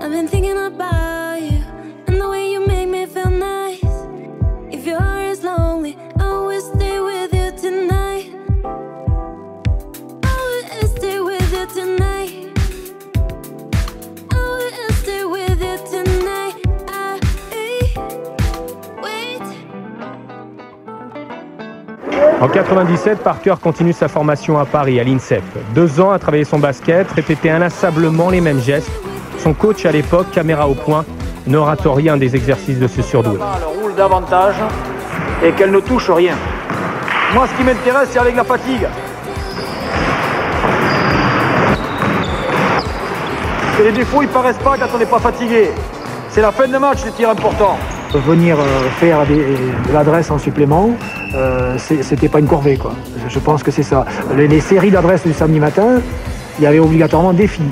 I've been thinking about you and the way you make me feel nice. If your heart is lonely, I will stay with you tonight. I will stay with you tonight. I will stay with you tonight. Wait. En 97, Parker continue sa formation à Paris, à l'INSEP. 2 ans à travailler son basket, répéter inlassablement les mêmes gestes. Son coach à l'époque, caméra au point, n'oratorie un des exercices de ce surdoué. Elle roule davantage et qu'elle ne touche rien. Moi, ce qui m'intéresse, c'est avec la fatigue. Et les défauts, ils paraissent pas quand on n'est pas fatigué. C'est la fin de match, les tirs importants. Venir faire de l'adresse en supplément, c'était pas une corvée, quoi. Je pense que c'est ça. Les séries d'adresses du samedi matin, il y avait obligatoirement des défi.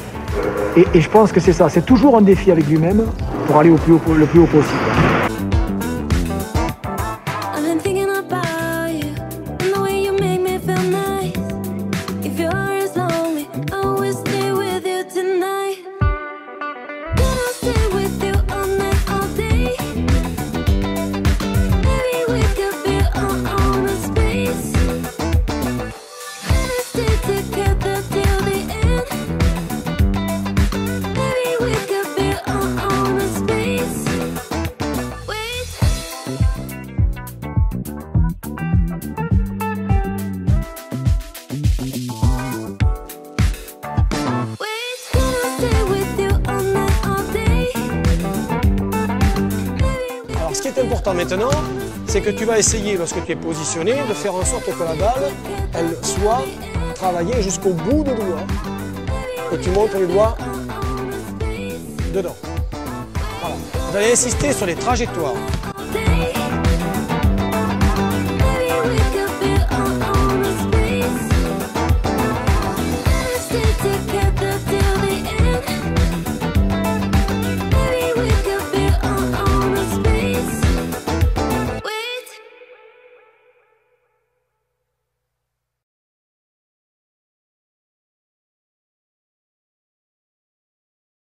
Et je pense que c'est ça, c'est toujours un défi avec lui-même pour aller le plus haut possible. Ce qui est important maintenant, c'est que tu vas essayer, lorsque tu es positionné, de faire en sorte que la balle, elle soit travaillée jusqu'au bout des doigts. Et tu montres les doigts dedans. Voilà. Vous allez insister sur les trajectoires.